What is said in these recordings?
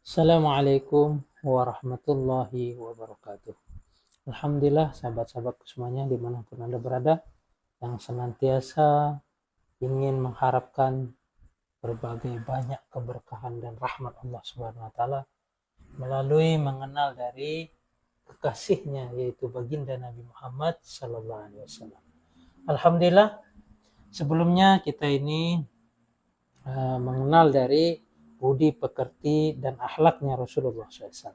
Assalamualaikum warahmatullahi wabarakatuh. Alhamdulillah sahabat-sahabatku semuanya dimanapun Anda berada, yang senantiasa ingin mengharapkan berbagai banyak keberkahan dan rahmat Allah Subhanahu wa taala melalui mengenal dari kekasihnya, yaitu baginda Nabi Muhammad sallallahu alaihi wasallam. Alhamdulillah, sebelumnya kita ini mengenal dari budi pekerti dan akhlaknya Rasulullah SAW.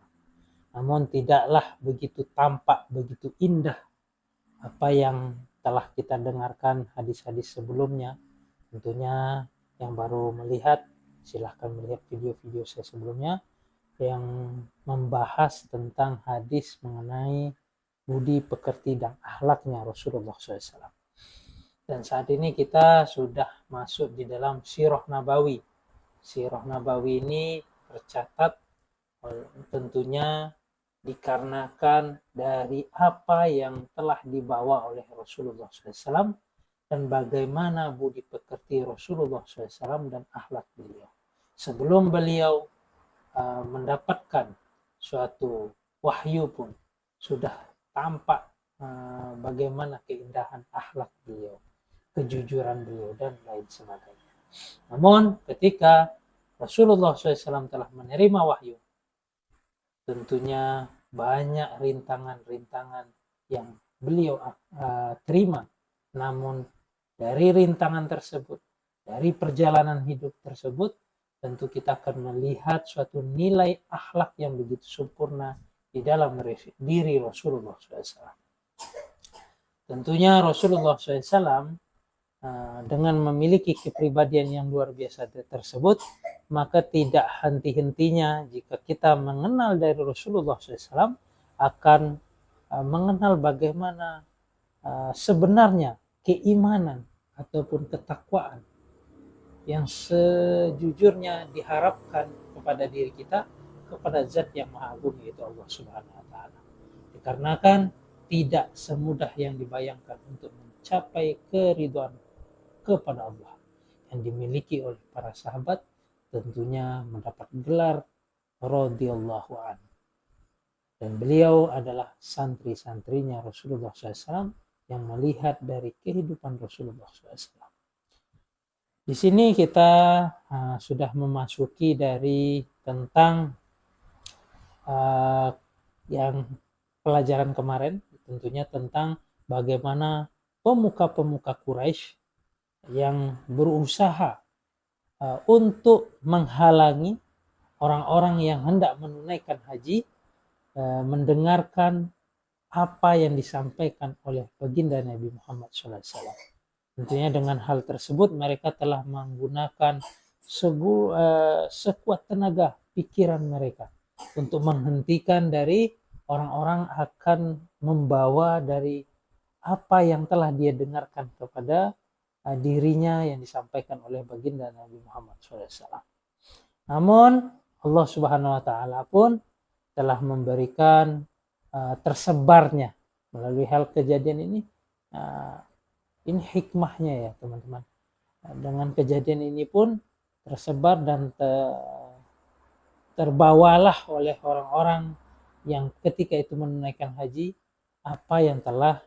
Namun tidaklah begitu tampak, begitu indah apa yang telah kita dengarkan hadis-hadis sebelumnya. Tentunya yang baru melihat, silahkan melihat video-video saya sebelumnya yang membahas tentang hadis mengenai budi pekerti dan akhlaknya Rasulullah SAW. Dan saat ini kita sudah masuk di dalam Sirah Nabawi. Sirah Nabawi ini tercatat tentunya dikarenakan dari apa yang telah dibawa oleh Rasulullah SAW dan bagaimana budi pekerti Rasulullah SAW dan akhlak beliau. Sebelum beliau mendapatkan suatu wahyu pun sudah tampak bagaimana keindahan akhlak beliau, kejujuran beliau, dan lain sebagainya. Namun ketika Rasulullah SAW telah menerima wahyu, tentunya banyak rintangan-rintangan yang beliau terima. Namun dari rintangan tersebut, dari perjalanan hidup tersebut, tentu kita akan melihat suatu nilai akhlak yang begitu sempurna di dalam diri Rasulullah SAW. Tentunya Rasulullah SAW dengan memiliki kepribadian yang luar biasa tersebut, maka tidak henti-hentinya jika kita mengenal dari Rasulullah SAW akan mengenal bagaimana sebenarnya keimanan ataupun ketakwaan yang sejujurnya diharapkan kepada diri kita kepada zat yang maha agung, yaitu Allah Subhanahu wa taala. Dikarenakan tidak semudah yang dibayangkan untuk mencapai keridhaan kepada Allah yang dimiliki oleh para sahabat, tentunya mendapat gelar radhiyallahu anhu. Dan beliau adalah santri-santrinya Rasulullah SAW yang melihat dari kehidupan Rasulullah SAW. Di sini kita sudah memasuki dari tentang yang pelajaran kemarin, tentunya tentang bagaimana pemuka-pemuka Quraisy yang berusaha untuk menghalangi orang-orang yang hendak menunaikan haji mendengarkan apa yang disampaikan oleh baginda Nabi Muhammad SAW. Tentunya dengan hal tersebut mereka telah menggunakan sekuat tenaga pikiran mereka untuk menghentikan dari orang-orang akan membawa dari apa yang telah dia dengarkan kepada dirinya yang disampaikan oleh baginda Nabi Muhammad SAW. Namun Allah Subhanahu wa taala pun telah memberikan tersebarnya melalui hal kejadian ini. Ini hikmahnya ya teman-teman. Dengan kejadian ini pun tersebar dan terbawalah oleh orang-orang yang ketika itu menunaikan haji apa yang telah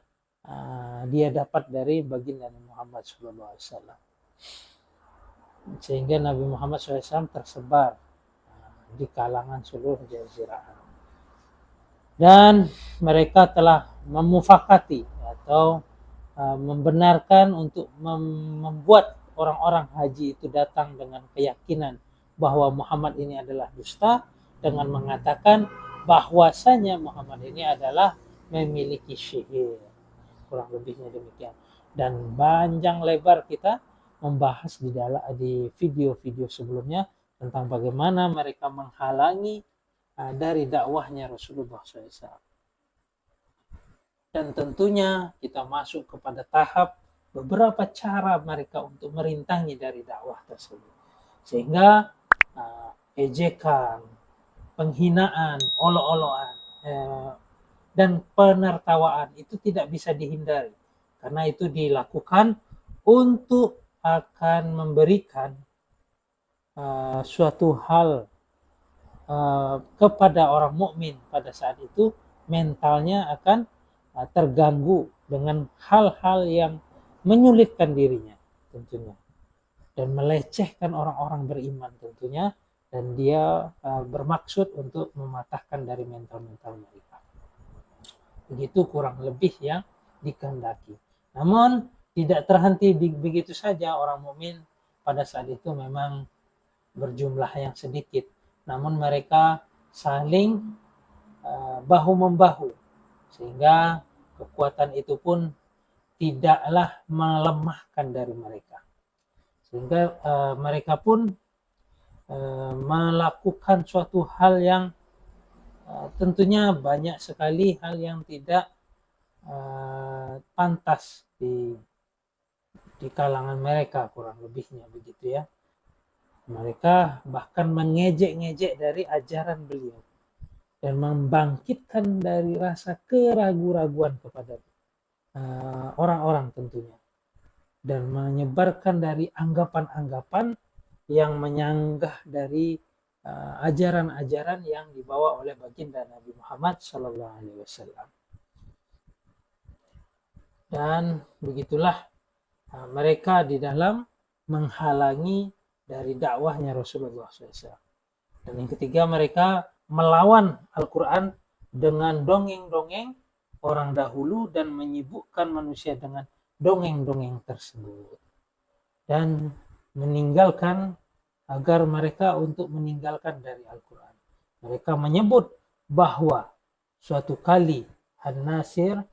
dia dapat dari baginda Nabi Muhammad SAW. Sehingga Nabi Muhammad SAW tersebar di kalangan seluruh jazirah Arab. Dan mereka telah memufakati atau membenarkan untuk membuat orang-orang haji itu datang dengan keyakinan bahwa Muhammad ini adalah dusta, dengan mengatakan bahwasanya Muhammad ini adalah memiliki sihir. Kurang lebihnya demikian. Dan panjang lebar kita membahas di video-video sebelumnya tentang bagaimana mereka menghalangi dari dakwahnya Rasulullah SAW. Dan tentunya kita masuk kepada tahap beberapa cara mereka untuk merintangi dari dakwah tersebut. Sehingga ejekan, penghinaan, olok-olokan, dan penertawaan itu tidak bisa dihindari. Karena itu dilakukan untuk akan memberikan suatu hal kepada orang mukmin pada saat itu mentalnya akan terganggu dengan hal-hal yang menyulitkan dirinya tentunya dan melecehkan orang-orang beriman tentunya, dan dia bermaksud untuk mematahkan dari mental-mental mereka. Begitu kurang lebih yang dikehendaki. Namun tidak terhenti begitu saja. Orang mukmin pada saat itu memang berjumlah yang sedikit, namun mereka saling bahu-membahu, sehingga kekuatan itu pun tidaklah melemahkan dari mereka, sehingga mereka pun melakukan suatu hal yang tentunya banyak sekali hal yang tidak pantas di kalangan mereka, kurang lebihnya begitu ya. Mereka bahkan mengejek-ngejek dari ajaran beliau dan membangkitkan dari rasa keraguan-raguan kepada orang-orang tentunya, dan menyebarkan dari anggapan-anggapan yang menyanggah dari ajaran-ajaran yang dibawa oleh baginda Nabi Muhammad SAW. Dan begitulah mereka di dalam menghalangi dari dakwahnya Rasulullah SAW. Dan yang ketiga, mereka melawan Al-Quran dengan dongeng-dongeng orang dahulu dan menyibukkan manusia dengan dongeng-dongeng tersebut, dan meninggalkan agar mereka untuk meninggalkan dari Al-Quran. Mereka menyebut bahwa suatu kali An-Nasir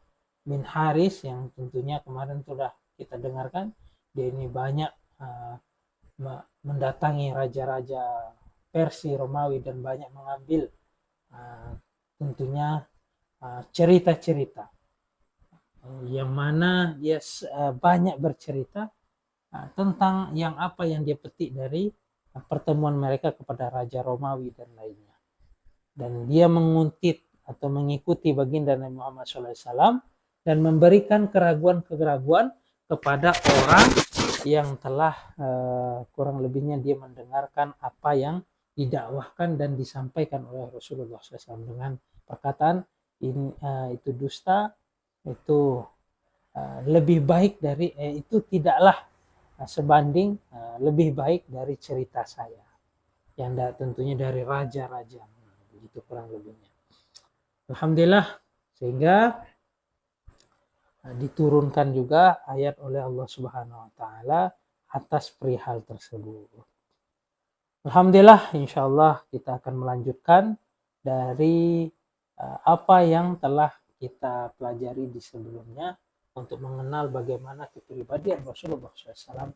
bin Haris, yang tentunya kemarin sudah kita dengarkan, dia ini banyak mendatangi raja-raja Persia, Romawi, dan banyak mengambil tentunya cerita-cerita yang mana dia banyak bercerita tentang apa yang dia petik dari pertemuan mereka kepada Raja Romawi dan lainnya. Dan dia menguntit atau mengikuti baginda Nabi Muhammad SAW dan memberikan keraguan-keraguan kepada orang yang telah kurang lebihnya dia mendengarkan apa yang didakwahkan dan disampaikan oleh Rasulullah SAW dengan perkataan ini itu dusta, itu lebih baik dari itu tidaklah sebanding lebih baik dari cerita saya yang tentunya dari raja-raja, begitu kurang lebihnya. Alhamdulillah, sehingga diturunkan juga ayat oleh Allah Subhanahu wa taala atas perihal tersebut. Alhamdulillah, insyaallah kita akan melanjutkan dari apa yang telah kita pelajari di sebelumnya untuk mengenal bagaimana kepribadian Rasulullah SAW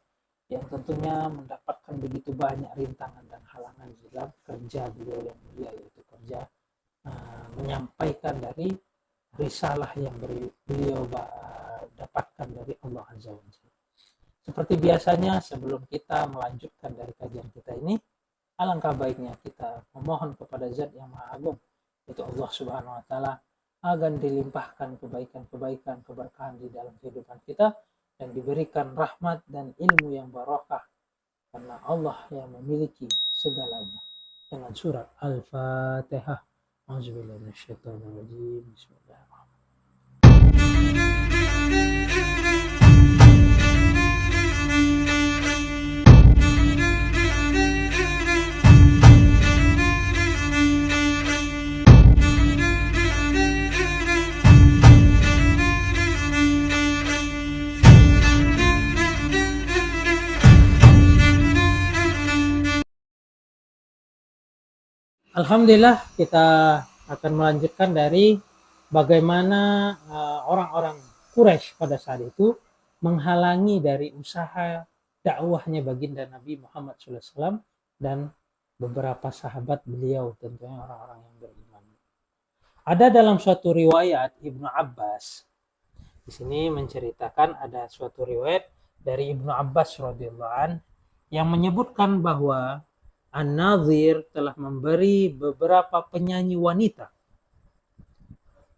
yang tentunya mendapatkan begitu banyak rintangan dan halangan dalam kerja beliau yang mulia, yaitu kerja menyampaikan dari risalah yang beliau dapatkan dari Allah Azza wa Jalla. Seperti biasanya, sebelum kita melanjutkan dari kajian kita ini, alangkah baiknya kita memohon kepada Zat yang Maha Agung, yaitu Allah Subhanahu wa taala, agar dilimpahkan kebaikan-kebaikan, keberkahan di dalam kehidupan kita, dan diberikan rahmat dan ilmu yang barokah, karena Allah yang memiliki segalanya. Dengan surat Al-Fatihah. A'udzubillahi minasyaitonir rajim. Bismillahirrahmanirrahim. Alhamdulillah, kita akan melanjutkan dari bagaimana orang-orang Quraisy pada saat itu menghalangi dari usaha dakwahnya baginda Nabi Muhammad SAW dan beberapa sahabat beliau, tentunya orang-orang yang beriman. Ada dalam suatu riwayat Ibnu Abbas, di sini menceritakan ada suatu riwayat dari Ibnu Abbas radhiyallahu an yang menyebutkan bahwa An-Nadhir telah memberi beberapa penyanyi wanita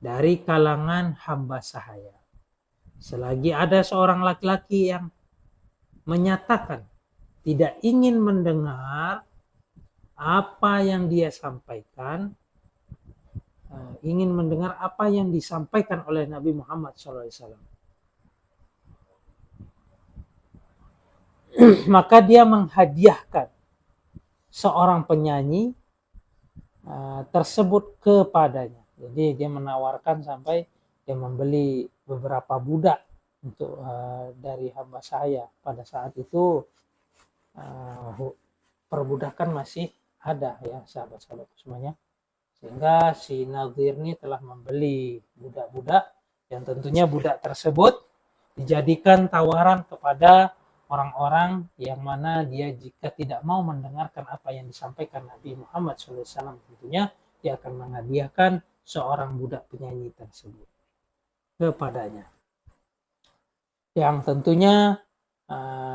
dari kalangan hamba sahaya. Selagi ada seorang laki-laki yang menyatakan tidak ingin mendengar apa yang dia sampaikan, ingin mendengar apa yang disampaikan oleh Nabi Muhammad SAW. Maka dia menghadiahkan seorang penyanyi tersebut kepadanya. Jadi dia menawarkan sampai dia membeli beberapa budak untuk dari hamba saya. Pada saat itu perbudakan masih ada ya sahabat-sahabat semuanya. Sehingga si Nadir ini telah membeli budak-budak yang tentunya budak tersebut dijadikan tawaran kepada orang-orang yang mana dia jika tidak mau mendengarkan apa yang disampaikan Nabi Muhammad SAW, tentunya dia akan menghadiahkan seorang budak penyanyi tersebut kepadanya. Yang tentunya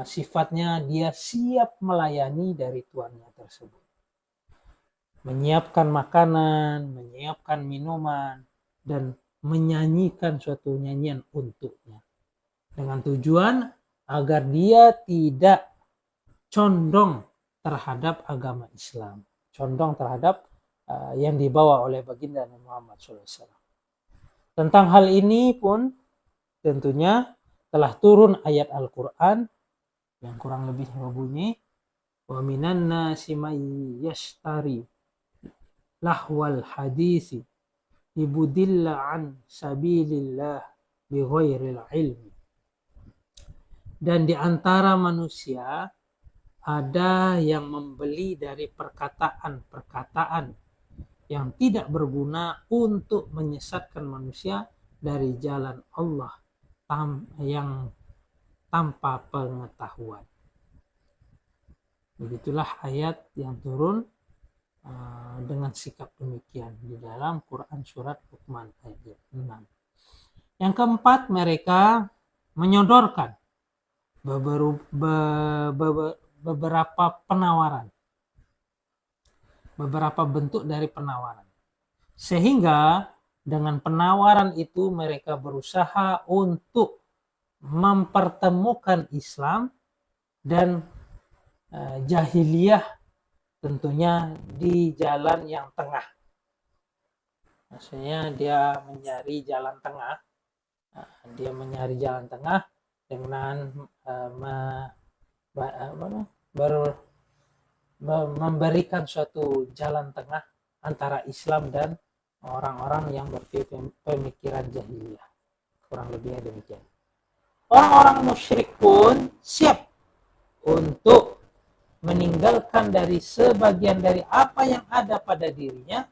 sifatnya dia siap melayani dari tuannya tersebut. Menyiapkan makanan, menyiapkan minuman, dan menyanyikan suatu nyanyian untuknya. Dengan tujuan agar dia tidak condong terhadap agama Islam, condong terhadap yang dibawa oleh baginda Nabi Muhammad SAW. Tentang hal ini pun tentunya telah turun ayat Al-Quran yang kurang lebih berbunyi, wa minan nasi may yashtari lahwal hadisi ibudilla an sabilillah bighairil ilmi. Dan di antara manusia ada yang membeli dari perkataan-perkataan yang tidak berguna untuk menyesatkan manusia dari jalan Allah yang tanpa pengetahuan. Begitulah ayat yang turun dengan sikap demikian di dalam Quran surat Luqman ayat 6. Yang keempat, mereka menyodorkan beberapa penawaran, beberapa bentuk dari penawaran, sehingga dengan penawaran itu mereka berusaha untuk mempertemukan Islam dan jahiliyah tentunya di jalan yang tengah. Maksudnya dia mencari jalan tengah, dengan memberikan suatu jalan tengah antara Islam dan orang-orang yang berpemikiran jahiliyah. Kurang lebih demikian. Orang-orang musyrik pun siap untuk meninggalkan dari sebagian dari apa yang ada pada dirinya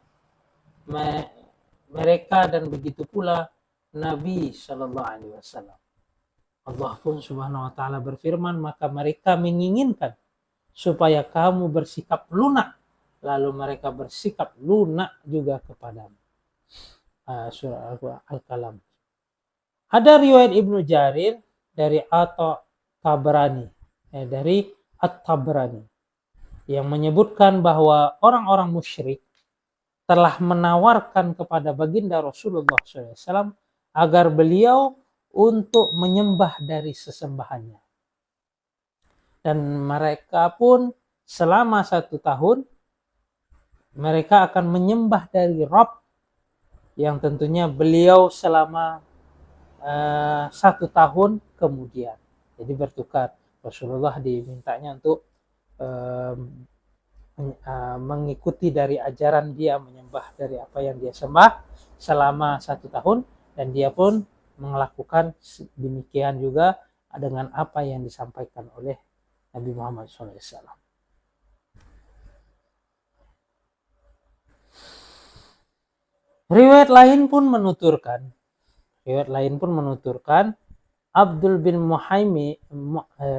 mereka, dan begitu pula Nabi Shallallahu Alaihi Wasallam. Allah pun Subhanahu Wa Taala berfirman, maka mereka menginginkan supaya kamu bersikap lunak, lalu mereka bersikap lunak juga kepadamu. Surah Al-Qalam. Ada riwayat Ibnu Jarir dari At-Tabrani, dari At-Tabrani, yang menyebutkan bahwa orang-orang musyrik telah menawarkan kepada baginda Rasulullah SAW agar beliau untuk menyembah dari sesembahannya. Dan mereka pun selama 1 tahun mereka akan menyembah dari Rabb yang tentunya beliau selama 1 tahun kemudian. Jadi bertukar. Rasulullah dimintanya untuk mengikuti dari ajaran dia, menyembah dari apa yang dia sembah selama 1 tahun, dan dia pun melakukan demikian juga dengan apa yang disampaikan oleh Nabi Muhammad SAW. Riwayat lain pun menuturkan Abdul bin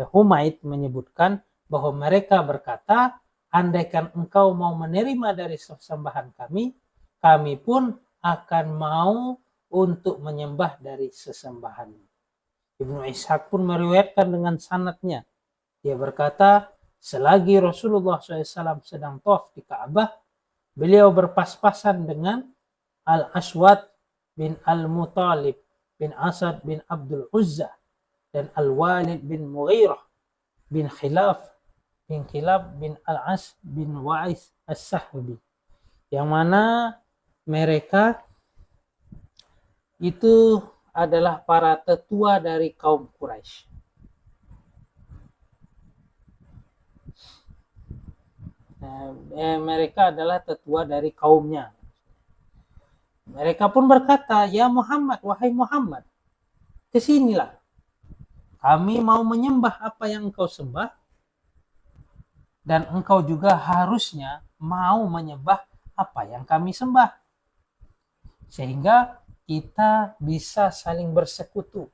Humaid menyebutkan bahwa mereka berkata, andaikan engkau mau menerima dari sesembahan kami, kami pun akan mau untuk menyembah dari sesembahan. Ibnu Ishaq pun meriwayatkan dengan sanadnya. Dia berkata, selagi Rasulullah SAW sedang tawaf di Ka'bah, beliau berpas-pasan dengan Al-Aswad bin Al-Muttalib bin Asad bin Abdul Uzza dan Al-Walid bin Mughirah bin Khilaf bin Al-As bin Wa'is As-Sahbi, yang mana mereka itu adalah para tetua dari kaum Quraisy. Mereka adalah tetua dari kaumnya. Mereka pun berkata, ya Muhammad, wahai Muhammad, kesinilah. Kami mau menyembah apa yang engkau sembah, dan engkau juga harusnya mau menyembah apa yang kami sembah. Sehingga kita bisa saling bersekutu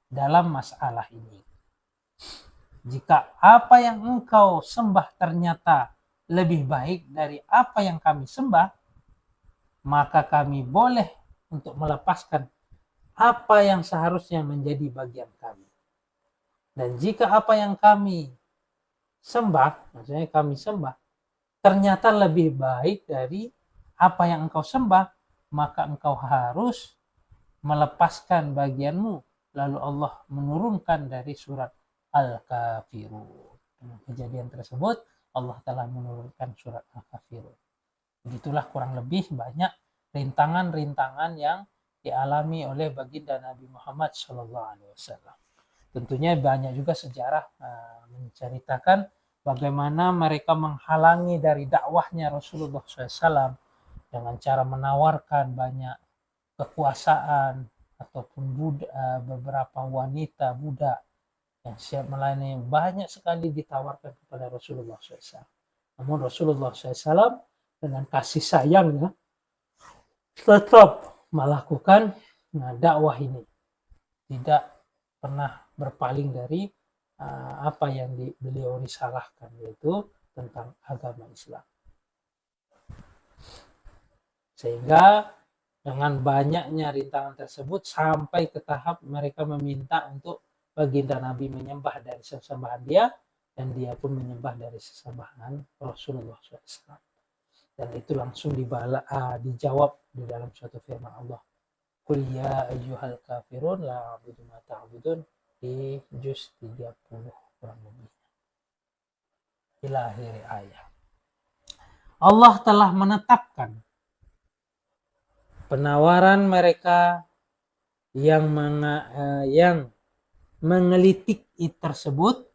dalam masalah ini. Jika apa yang engkau sembah ternyata lebih baik dari apa yang kami sembah, maka kami boleh untuk melepaskan apa yang seharusnya menjadi bagian kami. Dan jika apa yang kami sembah, maksudnya kami sembah, ternyata lebih baik dari apa yang engkau sembah, maka engkau harus melepaskan bagianmu. Lalu Allah menurunkan dari surat Al-Kafirun. Dengan kejadian tersebut, Allah telah menurunkan surat Al-Kafirun. Begitulah kurang lebih banyak rintangan-rintangan yang dialami oleh baginda Nabi Muhammad SAW. Tentunya banyak juga sejarah menceritakan bagaimana mereka menghalangi dari dakwahnya Rasulullah SAW dengan cara menawarkan banyak kekuasaan ataupun beberapa wanita budak yang siap melayani, banyak sekali ditawarkan kepada Rasulullah SAW. Namun Rasulullah SAW dengan kasih sayangnya tetap melakukan dakwah ini, tidak pernah berpaling dari apa yang beliau risalahkan, yaitu tentang agama Islam. Sehingga dengan banyaknya rintangan tersebut sampai ke tahap mereka meminta untuk baginda Nabi menyembah dari sesembahan dia, dan dia pun menyembah dari sesembahan Rasulullah SAW. Dan itu langsung dijawab di dalam suatu firman Allah, Qul ya ayyuhal kafirun la a'budu ma ta'budun, di juz 30 kurang lebih. Ila akhir ayat. Allah telah menetapkan penawaran mereka yang mengelitik tersebut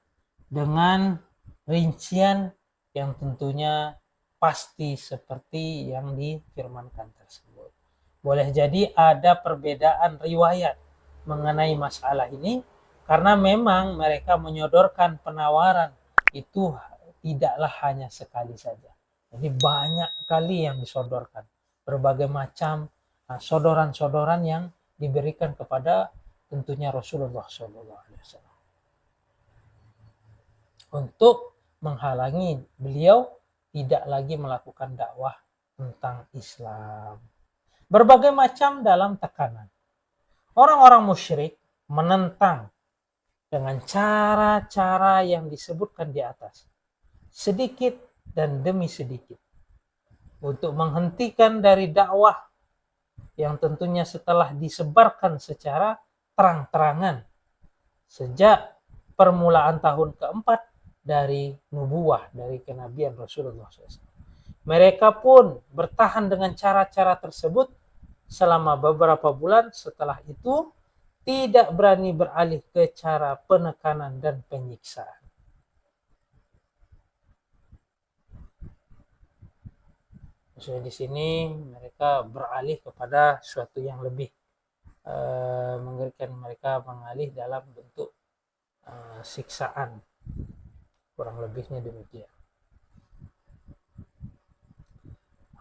dengan rincian yang tentunya pasti seperti yang difirmankan tersebut. Boleh jadi ada perbedaan riwayat mengenai masalah ini, karena memang mereka menyodorkan penawaran itu tidaklah hanya sekali saja. Jadi banyak kali yang disodorkan, berbagai macam sodoran-sodoran yang diberikan kepada tentunya Rasulullah SAW untuk menghalangi beliau tidak lagi melakukan dakwah tentang Islam. Berbagai macam dalam tekanan. Orang-orang musyrik menentang dengan cara-cara yang disebutkan di atas, sedikit dan demi sedikit, untuk menghentikan dari dakwah yang tentunya setelah disebarkan secara terang-terangan sejak permulaan tahun keempat dari nubuwah, dari kenabian Rasulullah SAW. Mereka pun bertahan dengan cara-cara tersebut selama beberapa bulan. Setelah itu tidak berani beralih ke cara penekanan dan penyiksaan. Maksudnya di sini mereka beralih kepada suatu yang lebih mengerikan. Mereka mengalih dalam bentuk siksaan, kurang lebihnya demikian.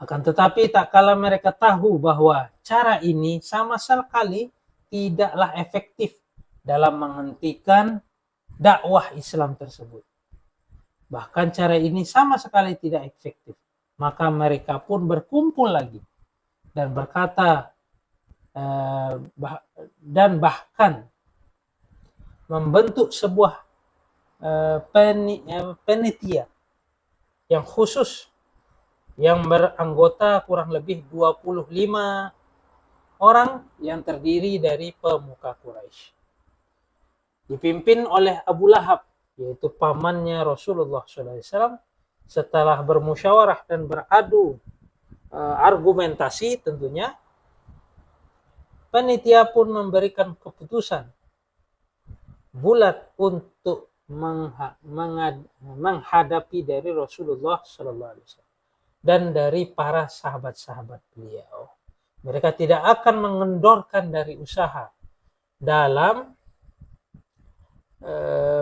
Akan tetapi tak kala mereka tahu bahwa cara ini sama sekali tidaklah efektif dalam menghentikan dakwah Islam tersebut. Bahkan cara ini sama sekali tidak efektif. Maka mereka pun berkumpul lagi dan berkata dan bahkan membentuk sebuah panitia yang khusus yang beranggota kurang lebih 25 orang yang terdiri dari pemuka Quraisy, dipimpin oleh Abu Lahab, yaitu pamannya Rasulullah SAW, setelah bermusyawarah dan beradu argumentasi tentunya, panitia pun memberikan keputusan bulat untuk menghadapi dari Rasulullah SAW dan dari para sahabat-sahabat beliau. Mereka tidak akan mengendorkan dari usaha dalam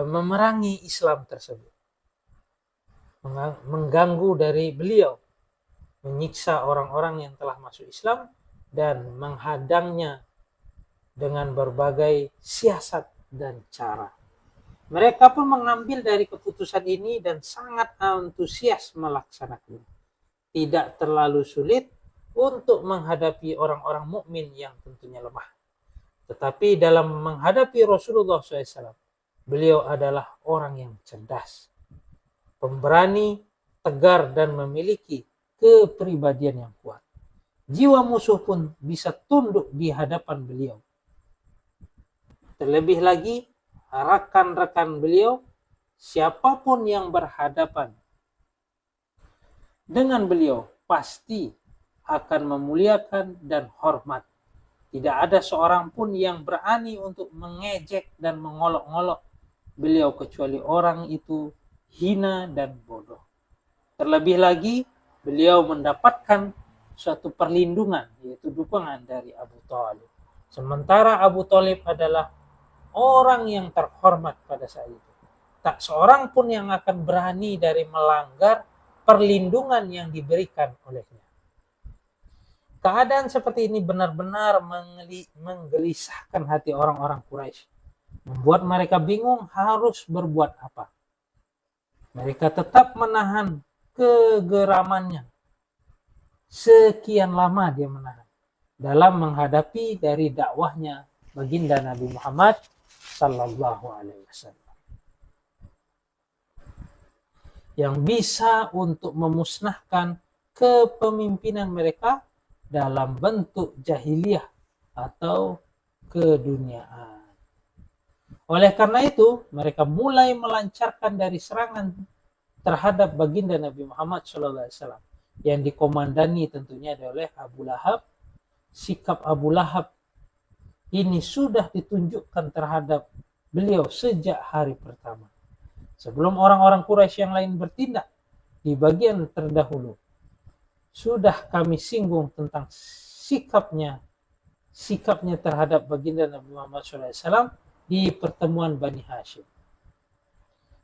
memerangi Islam tersebut, mengganggu dari beliau, menyiksa orang-orang yang telah masuk Islam dan menghadangnya dengan berbagai siasat dan cara. Mereka pun mengambil dari keputusan ini dan sangat antusias melaksanakannya. Tidak terlalu sulit untuk menghadapi orang-orang mukmin yang tentunya lemah. Tetapi dalam menghadapi Rasulullah SAW, beliau adalah orang yang cerdas, pemberani, tegar, dan memiliki kepribadian yang kuat. Jiwa musuh pun bisa tunduk di hadapan beliau. Terlebih lagi, rekan-rekan beliau, siapapun yang berhadapan dengan beliau pasti akan memuliakan dan hormat. Tidak ada seorang pun yang berani untuk mengejek dan mengolok-olok beliau kecuali orang itu hina dan bodoh. Terlebih lagi, beliau mendapatkan suatu perlindungan, yaitu dukungan dari Abu Thalib. Sementara Abu Thalib adalah orang yang terhormat pada saat itu. Tak seorang pun yang akan berani dari melanggar perlindungan yang diberikan olehnya. Keadaan seperti ini benar-benar menggelisahkan hati orang-orang Quraisy, membuat mereka bingung harus berbuat apa. Mereka tetap menahan kegeramannya. Sekian lama dia menahan dalam menghadapi dari dakwahnya baginda Nabi Muhammad sallallahu alaihi wasallam, yang bisa untuk memusnahkan kepemimpinan mereka dalam bentuk jahiliyah atau keduniaan. Oleh karena itu, mereka mulai melancarkan dari serangan terhadap baginda Nabi Muhammad SAW yang dikomandani tentunya oleh Abu Lahab. Sikap Abu Lahab ini sudah ditunjukkan terhadap beliau sejak hari pertama. Sebelum orang-orang Quraisy yang lain bertindak, di bagian terdahulu sudah kami singgung tentang sikapnya terhadap baginda Nabi Muhammad SAW di pertemuan Bani Hashim.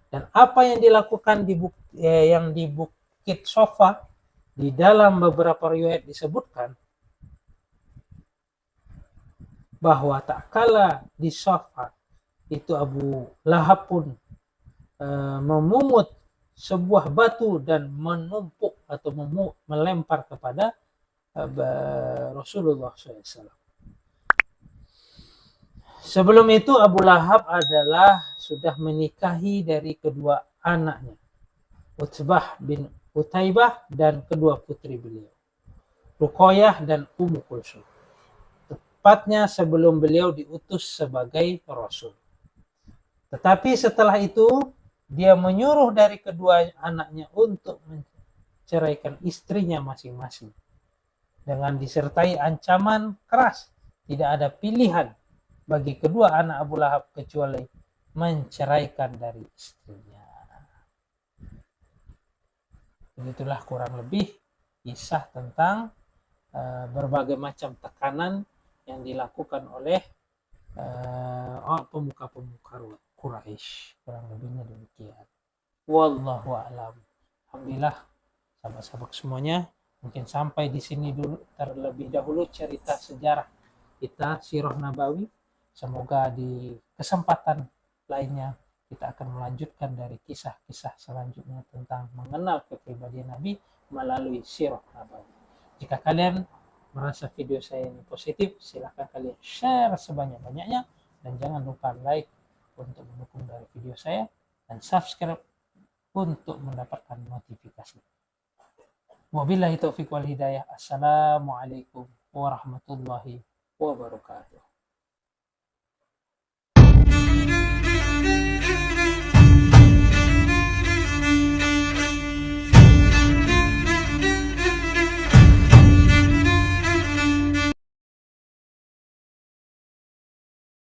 Dan apa yang dilakukan di Bukit Sofa, di dalam beberapa riwayat disebutkan bahwa tak kala di Sofa itu Abu Lahab pun memungut sebuah batu dan menumpuk atau melempar kepada Rasulullah SAW. Sebelum itu Abu Lahab adalah sudah menikahi dari kedua anaknya, Utbah bin Utaibah dan kedua putri beliau, Ruqayyah dan Ummu Kulsum. Tepatnya sebelum beliau diutus sebagai Rasul. Tetapi setelah itu dia menyuruh dari kedua anaknya untuk menceraikan istrinya masing-masing dengan disertai ancaman keras. Tidak ada pilihan bagi kedua anak Abu Lahab kecuali menceraikan dari istrinya. Begitulah kurang lebih kisah tentang berbagai macam tekanan yang dilakukan oleh pemuka-pemuka Quraisy. Kurang lebihnya demikian. Wallahu a'lam. Alhamdulillah, sahabat-sahabat semuanya, mungkin sampai di sini dulu terlebih dahulu cerita sejarah kita Sirah Nabawi. Semoga di kesempatan lainnya kita akan melanjutkan dari kisah-kisah selanjutnya tentang mengenal kepribadian Nabi melalui Sirah Nabawi. Jika kalian merasa video saya ini positif, silahkan kalian share sebanyak-banyaknya dan jangan lupa like untuk mendukung dari video saya dan subscribe untuk mendapatkan notifikasi. Wabillahi taufiq wal hidayah. Assalamualaikum warahmatullahi wabarakatuh.